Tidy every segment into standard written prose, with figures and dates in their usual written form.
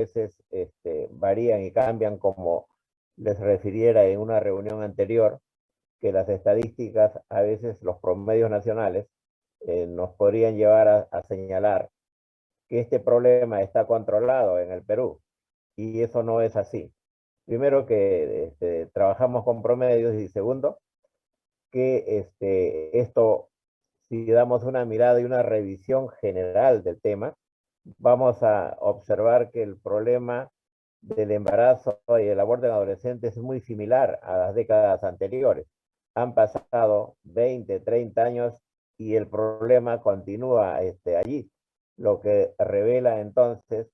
veces varían y cambian, como les refiriera en una reunión anterior, que las estadísticas, a veces los promedios nacionales, nos podrían llevar a señalar que este problema está controlado en el Perú, y eso no es así. Primero, que trabajamos con promedios, y segundo, que esto, si damos una mirada y una revisión general del tema, vamos a observar que el problema del embarazo y el aborto en adolescentes es muy similar a las décadas anteriores. Han pasado 20, 30 años y el problema continúa allí, lo que revela entonces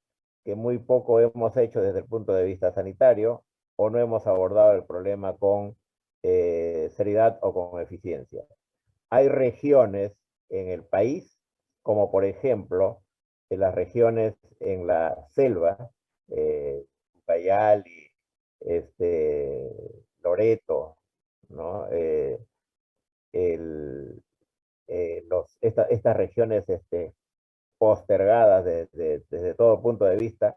que muy poco hemos hecho desde el punto de vista sanitario, o no hemos abordado el problema con seriedad o con eficiencia. Hay regiones en el país, como por ejemplo en las regiones en la selva, Ucayali, Loreto, ¿no? Estas regiones postergadas desde todo punto de vista,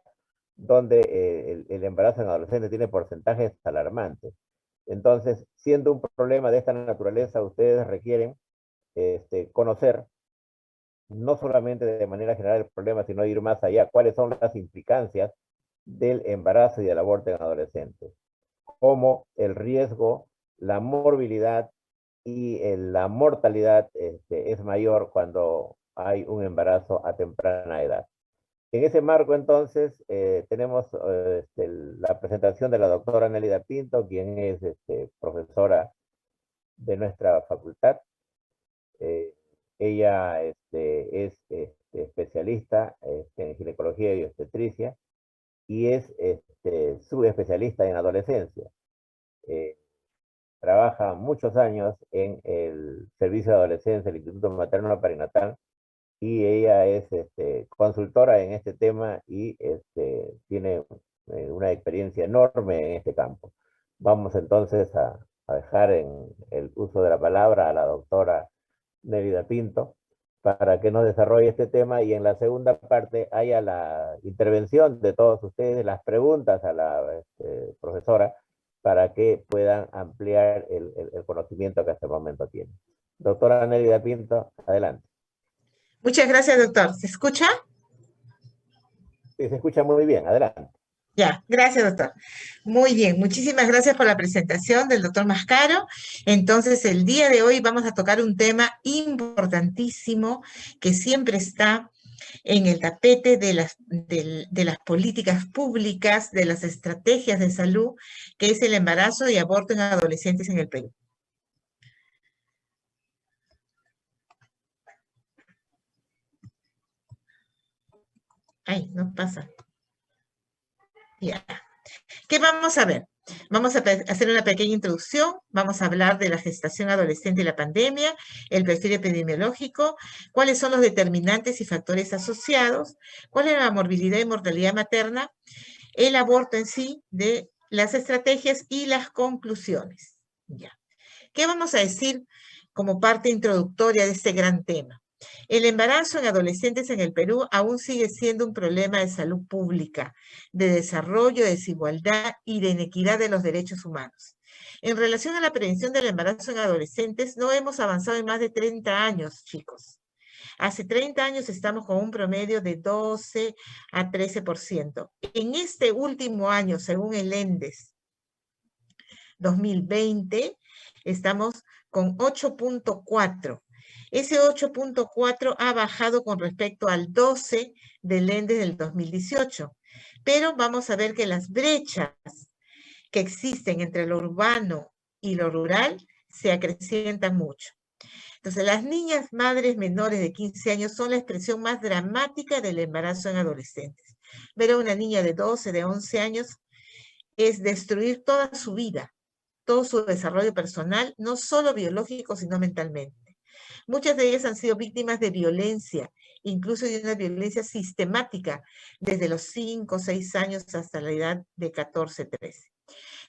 donde el embarazo en adolescentes tiene porcentajes alarmantes. Entonces, siendo un problema de esta naturaleza, ustedes requieren conocer, no solamente de manera general el problema, sino ir más allá, cuáles son las implicancias del embarazo y del aborto en adolescentes, como el riesgo, la morbilidad y la mortalidad es mayor cuando hay un embarazo a temprana edad. En ese marco, entonces, tenemos la presentación de la doctora Nélida Pinto, quien es profesora de nuestra facultad. Ella es especialista en ginecología y obstetricia, y es subespecialista en adolescencia. Trabaja muchos años en el servicio de adolescencia, el Instituto Materno Perinatal, y ella es consultora en este tema y tiene una experiencia enorme en este campo. Vamos entonces a dejar en el uso de la palabra a la doctora Nélida Pinto para que nos desarrolle este tema, y en la segunda parte haya la intervención de todos ustedes, las preguntas a la profesora, para que puedan ampliar el conocimiento que hasta el momento tienen. Doctora Nélida Pinto, adelante. Muchas gracias, doctor. ¿Se escucha? Sí, se escucha muy bien, adelante. Ya, gracias, doctor. Muy bien, muchísimas gracias por la presentación del doctor Mascaro. Entonces, el día de hoy vamos a tocar un tema importantísimo que siempre está en el tapete de las políticas públicas, de las estrategias de salud, que es el embarazo y aborto en adolescentes en el Perú. Ay, no pasa. Ya. ¿Qué vamos a ver? Vamos a hacer una pequeña introducción, vamos a hablar de la gestación adolescente y la pandemia, el perfil epidemiológico, cuáles son los determinantes y factores asociados, cuál es la morbilidad y mortalidad materna, el aborto en sí, de las estrategias y las conclusiones. Ya. ¿Qué vamos a decir como parte introductoria de este gran tema? El embarazo en adolescentes en el Perú aún sigue siendo un problema de salud pública, de desarrollo, de desigualdad y de inequidad de los derechos humanos. En relación a la prevención del embarazo en adolescentes, no hemos avanzado en más de 30 años, chicos. Hace 30 años estamos con un promedio de 12 a 13%. En este último año, según el ENDES 2020, estamos con 8.4. Ese 8.4 ha bajado con respecto al 12 del ENDES del 2018. Pero vamos a ver que las brechas que existen entre lo urbano y lo rural se acrecientan mucho. Entonces, las niñas madres menores de 15 años son la expresión más dramática del embarazo en adolescentes. Ver a una niña de 12, de 11 años es destruir toda su vida, todo su desarrollo personal, no solo biológico, sino mentalmente. Muchas de ellas han sido víctimas de violencia, incluso de una violencia sistemática, desde los 5 o 6 años hasta la edad de 14, 13.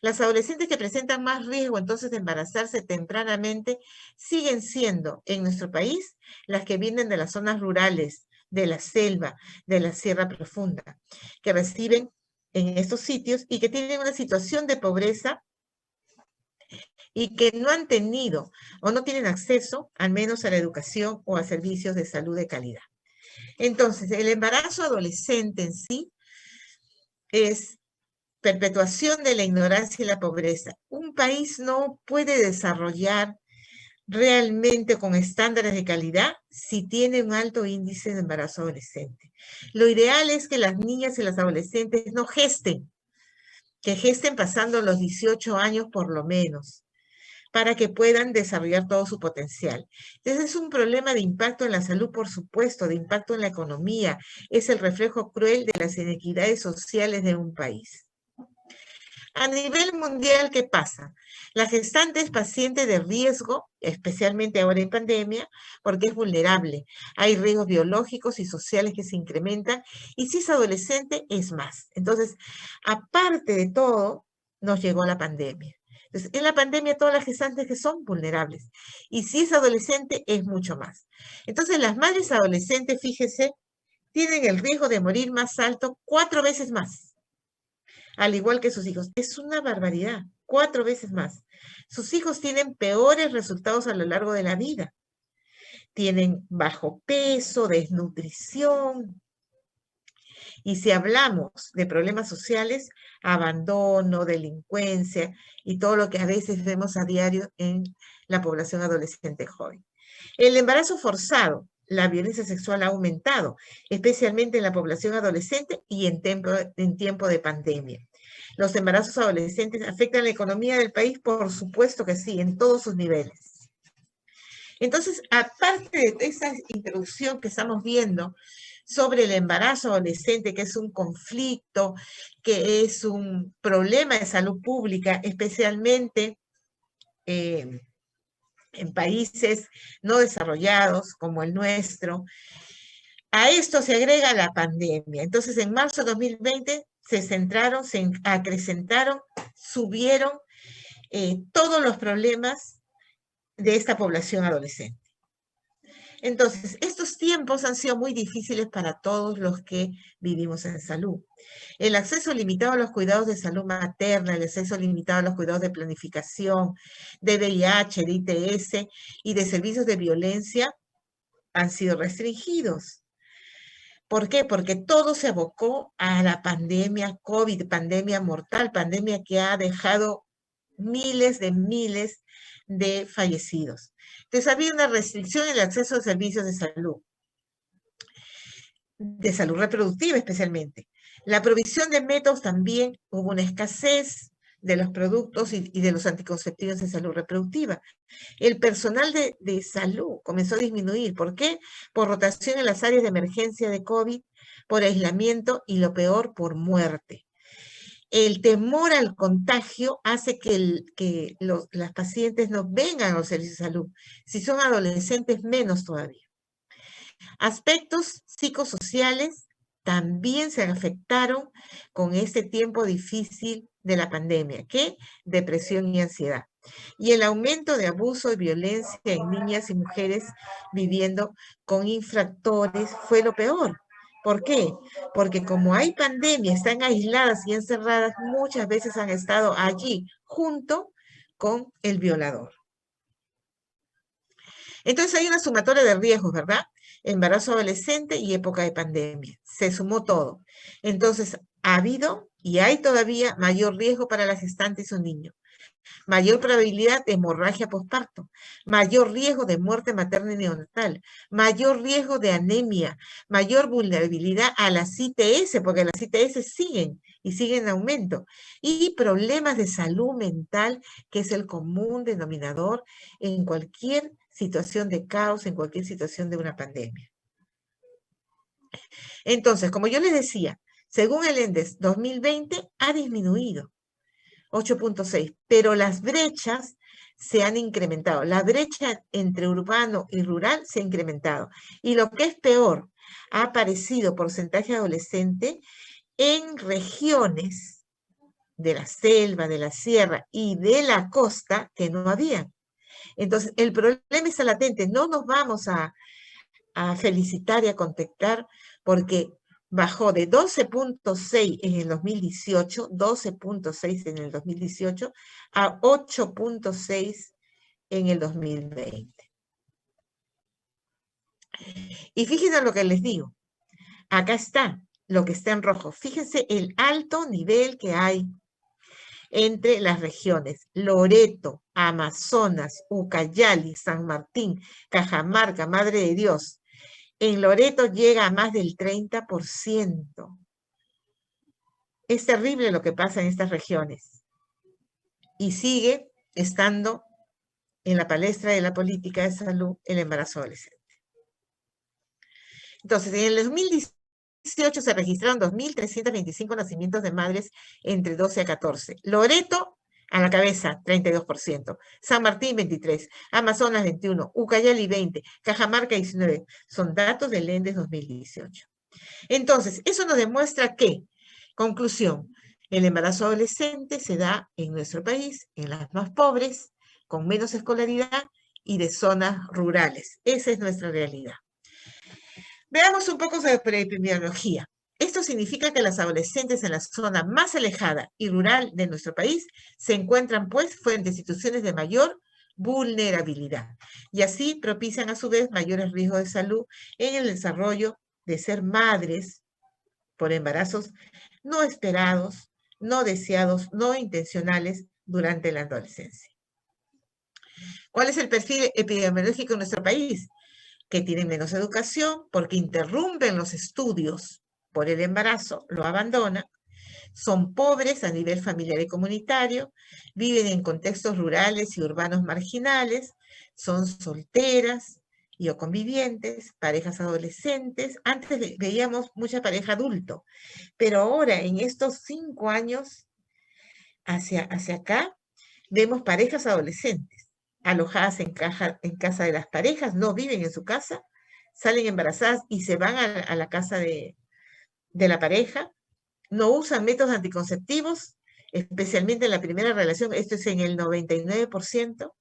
Las adolescentes que presentan más riesgo entonces de embarazarse tempranamente siguen siendo en nuestro país las que vienen de las zonas rurales, de la selva, de la sierra profunda, que reciben en estos sitios y que tienen una situación de pobreza y que no han tenido o no tienen acceso al menos a la educación o a servicios de salud de calidad. Entonces, el embarazo adolescente en sí es perpetuación de la ignorancia y la pobreza. Un país no puede desarrollar realmente con estándares de calidad si tiene un alto índice de embarazo adolescente. Lo ideal es que las niñas y las adolescentes no gesten, que gesten pasando los 18 años por lo menos, para que puedan desarrollar todo su potencial. Entonces es un problema de impacto en la salud, por supuesto, de impacto en la economía, es el reflejo cruel de las inequidades sociales de un país. A nivel mundial, ¿qué pasa? La gestante es paciente de riesgo, especialmente ahora en pandemia, porque es vulnerable. Hay riesgos biológicos y sociales que se incrementan, y si es adolescente, es más. Entonces, aparte de todo, nos llegó la pandemia. Entonces, en la pandemia todas las gestantes que son vulnerables, y si es adolescente, es mucho más. Entonces, las madres adolescentes, fíjese, tienen el riesgo de morir más alto 4 veces más, al igual que sus hijos. Es una barbaridad, 4 veces más. Sus hijos tienen peores resultados a lo largo de la vida. Tienen bajo peso, desnutrición. Y si hablamos de problemas sociales, abandono, delincuencia y todo lo que a veces vemos a diario en la población adolescente joven. El embarazo forzado, la violencia sexual ha aumentado, especialmente en la población adolescente y en tiempo de pandemia. Los embarazos adolescentes afectan la economía del país, por supuesto que sí, en todos sus niveles. Entonces, aparte de esa introducción que estamos viendo sobre el embarazo adolescente, que es un conflicto, que es un problema de salud pública, especialmente en países no desarrollados como el nuestro, a esto se agrega la pandemia. Entonces, en marzo de 2020 se centraron, se acrecentaron, subieron todos los problemas de esta población adolescente. Entonces, estos tiempos han sido muy difíciles para todos los que vivimos en salud. El acceso limitado a los cuidados de salud materna, el acceso limitado a los cuidados de planificación, de VIH, de ITS y de servicios de violencia han sido restringidos. ¿Por qué? Porque todo se abocó a la pandemia COVID, pandemia mortal, pandemia que ha dejado miles de fallecidos. Entonces había una restricción en el acceso a servicios de salud reproductiva especialmente. La provisión de métodos también, hubo una escasez de los productos y de los anticonceptivos de salud reproductiva. El personal de salud comenzó a disminuir. ¿Por qué? Por rotación en las áreas de emergencia de COVID, por aislamiento y lo peor, por muerte. El temor al contagio hace que las pacientes no vengan a los servicios de salud. Si son adolescentes, menos todavía. Aspectos psicosociales también se afectaron con este tiempo difícil de la pandemia, ¿qué? Depresión y ansiedad. Y el aumento de abuso y violencia en niñas y mujeres viviendo con infractores fue lo peor. ¿Por qué? Porque como hay pandemia, están aisladas y encerradas, muchas veces han estado allí junto con el violador. Entonces hay una sumatoria de riesgos, ¿verdad? Embarazo adolescente y época de pandemia. Se sumó todo. Entonces ha habido y hay todavía mayor riesgo para la gestante y su niño. Mayor probabilidad de hemorragia postparto, mayor riesgo de muerte materna y neonatal, mayor riesgo de anemia, mayor vulnerabilidad a las ITS, porque las ITS siguen y siguen en aumento, y problemas de salud mental, que es el común denominador en cualquier situación de caos, en cualquier situación de una pandemia. Entonces, como yo les decía, según el ENDES 2020 ha disminuido 8.6, pero las brechas se han incrementado. La brecha entre urbano y rural se ha incrementado. Y lo que es peor, ha aparecido porcentaje adolescente en regiones de la selva, de la sierra y de la costa que no había. Entonces, el problema está latente. No nos vamos a a felicitar y a contactar, porque bajó de 12.6 en el 2018, 12.6 en el 2018, a 8.6 en el 2020. Y fíjense lo que les digo. Acá está lo que está en rojo. Fíjense el alto nivel que hay entre las regiones Loreto, Amazonas, Ucayali, San Martín, Cajamarca, Madre de Dios. En Loreto llega a más del 30%. Es terrible lo que pasa en estas regiones. Y sigue estando en la palestra de la política de salud el embarazo adolescente. Entonces, en el 2018 se registraron 2.325 nacimientos de madres entre 12 a 14. Loreto a la cabeza, 32%. San Martín, 23%. Amazonas, 21%. Ucayali, 20%. Cajamarca, 19%. Son datos del ENDES 2018. Entonces, eso nos demuestra que, conclusión, el embarazo adolescente se da en nuestro país, en las más pobres, con menos escolaridad y de zonas rurales. Esa es nuestra realidad. Veamos un poco sobre epidemiología. Esto significa que las adolescentes en la zona más alejada y rural de nuestro país se encuentran, pues, frente a situaciones de mayor vulnerabilidad y así propician a su vez mayores riesgos de salud en el desarrollo de ser madres por embarazos no esperados, no deseados, no intencionales durante la adolescencia. ¿Cuál es el perfil epidemiológico en nuestro país? Que tienen menos educación porque interrumpen los estudios por el embarazo, lo abandonan, son pobres a nivel familiar y comunitario, viven en contextos rurales y urbanos marginales, son solteras y o convivientes, parejas adolescentes. Antes veíamos mucha pareja adulto, pero ahora en estos 5 años hacia acá, vemos parejas adolescentes alojadas en casa de las parejas, no viven en su casa, salen embarazadas y se van a la casa de la pareja, no usan métodos anticonceptivos, especialmente en la primera relación, esto es en el 99%,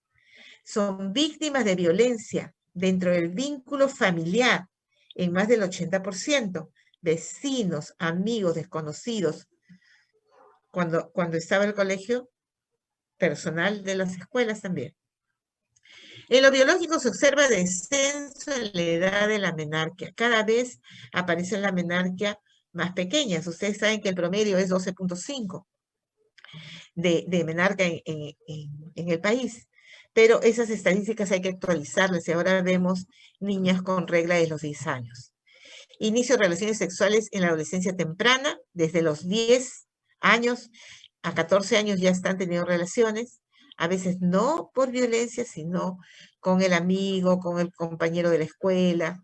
son víctimas de violencia dentro del vínculo familiar, en más del 80%, vecinos, amigos, desconocidos. Cuando estaba el colegio, personal de las escuelas también. En lo biológico se observa descenso en la edad de la menarquia. Cada vez aparece la menarquia más pequeñas. Ustedes saben que el promedio es 12.5 de menarquia en el país. Pero esas estadísticas hay que actualizarlas y ahora vemos niñas con regla de los 10 años. Inicio de relaciones sexuales en la adolescencia temprana, desde los 10 años a 14 años ya están teniendo relaciones, a veces no por violencia, sino con el amigo, con el compañero de la escuela.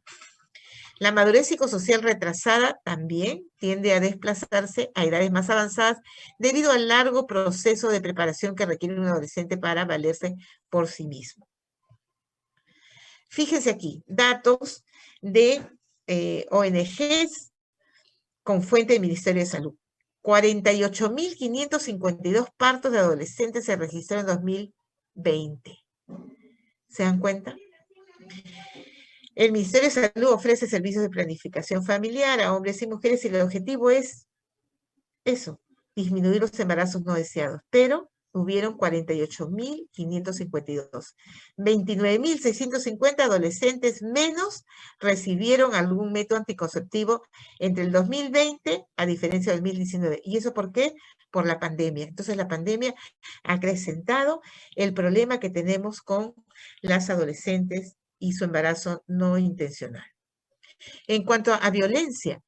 La madurez psicosocial retrasada también tiende a desplazarse a edades más avanzadas debido al largo proceso de preparación que requiere un adolescente para valerse por sí mismo. Fíjense aquí, datos de ONGs con fuente del Ministerio de Salud. 48.552 partos de adolescentes se registraron en 2020. ¿Se dan cuenta? El Ministerio de Salud ofrece servicios de planificación familiar a hombres y mujeres y el objetivo es eso, disminuir los embarazos no deseados. Pero hubieron 48.552. 29.650 adolescentes menos recibieron algún método anticonceptivo entre el 2020 a diferencia del 2019. ¿Y eso por qué? Por la pandemia. Entonces la pandemia ha acrecentado el problema que tenemos con las adolescentes y su embarazo no intencional. En cuanto a violencia,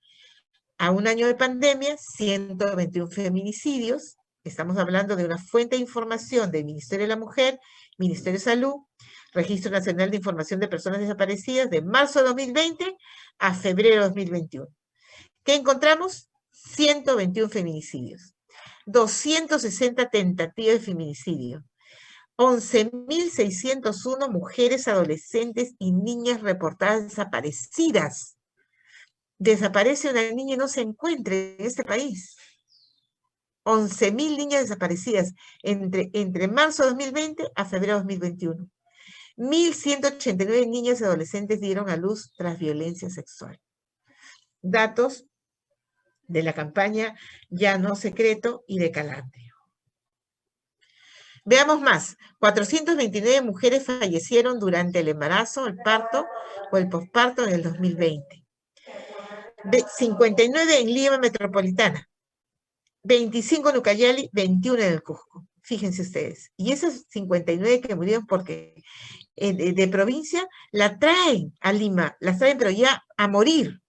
a un año de pandemia, 121 feminicidios. Estamos hablando de una fuente de información del Ministerio de la Mujer, Ministerio de Salud, Registro Nacional de Información de Personas Desaparecidas, de marzo de 2020 a febrero de 2021. ¿Qué encontramos? 121 feminicidios, 260 tentativas de feminicidio, 11.601 mujeres, adolescentes y niñas reportadas desaparecidas. Desaparece una niña y no se encuentra en este país. 11.000 niñas desaparecidas entre marzo de 2020 a febrero de 2021. 1.189 niños y adolescentes dieron a luz tras violencia sexual. Datos de la campaña Ya No Secreto y de Calandria. Veamos más. 429 mujeres fallecieron durante el embarazo, el parto o el posparto en el 2020. 59 en Lima Metropolitana, 25 en Ucayali, 21 en el Cusco. Fíjense ustedes. Y esas 59 que murieron porque de provincia la traen a Lima, las traen pero ya a morir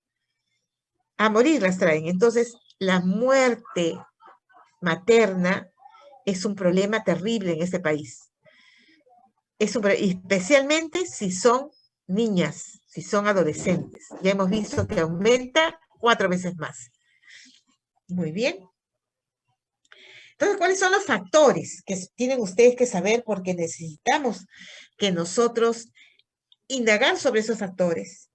las traen. Entonces, la muerte materna es un problema terrible en este país. Especialmente si son niñas, si son adolescentes. Ya hemos visto que aumenta 4 veces más. Muy bien. Entonces, ¿cuáles son los factores que tienen ustedes que saber? Porque necesitamos que nosotros indagar sobre esos factores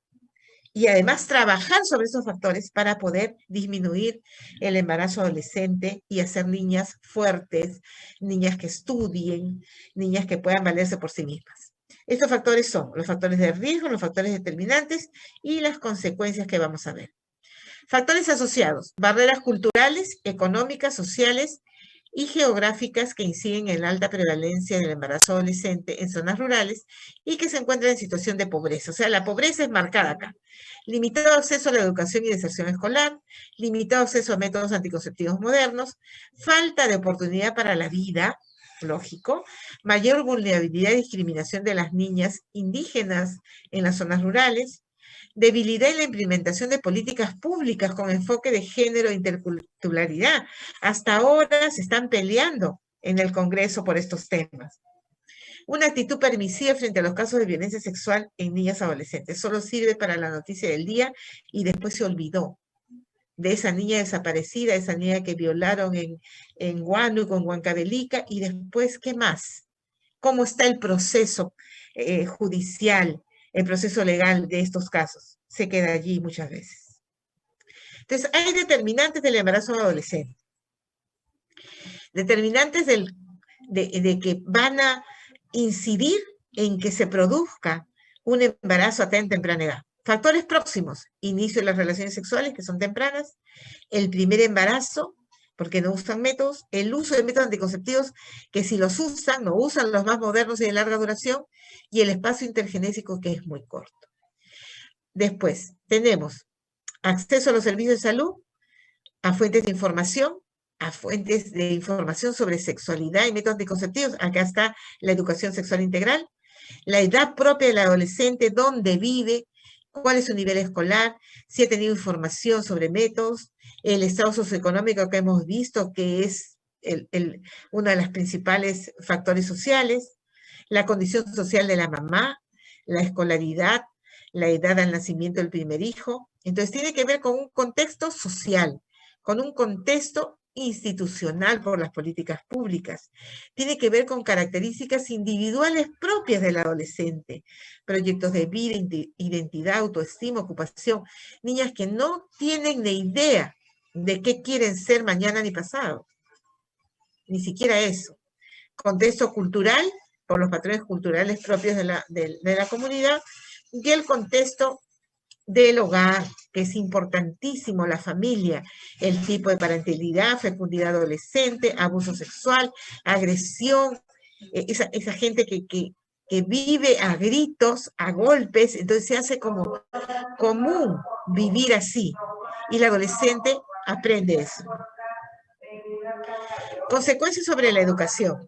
y además trabajar sobre esos factores para poder disminuir el embarazo adolescente y hacer niñas fuertes, niñas que estudien, niñas que puedan valerse por sí mismas. Estos factores son los factores de riesgo, los factores determinantes y las consecuencias que vamos a ver. Factores asociados, barreras culturales, económicas, sociales y geográficas que inciden en la alta prevalencia del embarazo adolescente en zonas rurales y que se encuentran en situación de pobreza. O sea, la pobreza es marcada acá. Limitado acceso a la educación y deserción escolar, limitado acceso a métodos anticonceptivos modernos, falta de oportunidad para la vida, lógico, mayor vulnerabilidad y discriminación de las niñas indígenas en las zonas rurales, debilidad en la implementación de políticas públicas con enfoque de género e interculturalidad. Hasta ahora se están peleando en el Congreso por estos temas. Una actitud permisiva frente a los casos de violencia sexual en niñas adolescentes. Solo sirve para la noticia del día y después se olvidó de esa niña desaparecida, esa niña que violaron en Huánuco, en Huancavelica, y después, ¿qué más? ¿Cómo está el proceso judicial, el proceso legal de estos casos? Se queda allí muchas veces. Entonces, hay determinantes del embarazo adolescente. Determinantes de que van a incidir en que se produzca un embarazo a tan temprana edad. Factores próximos: inicio de las relaciones sexuales, que son tempranas, el primer embarazo, porque no usan métodos, el uso de métodos anticonceptivos, que si los usan, no usan los más modernos y de larga duración, y el espacio intergenésico, que es muy corto. Después, tenemos acceso a los servicios de salud, a fuentes de información, sobre sexualidad y métodos anticonceptivos. Acá está la educación sexual integral, la edad propia del adolescente, dónde vive, cuál es su nivel escolar, si ha tenido información sobre métodos, el estado socioeconómico que hemos visto que es uno de los principales factores sociales, la condición social de la mamá, la escolaridad, la edad al nacimiento del primer hijo. Entonces tiene que ver con un contexto social, con un contexto institucional por las políticas públicas. Tiene que ver con características individuales propias del adolescente, proyectos de vida, identidad, autoestima, ocupación. Niñas que no tienen ni idea de qué quieren ser mañana ni pasado. Ni siquiera eso. Contexto cultural, por los patrones culturales propios de la comunidad, y el contexto del hogar, que es importantísimo, la familia, el tipo de parentalidad, fecundidad adolescente, abuso sexual, agresión, esa gente que vive a gritos, a golpes. Entonces se hace como común vivir así, y el adolescente aprende eso. Consecuencias sobre la educación.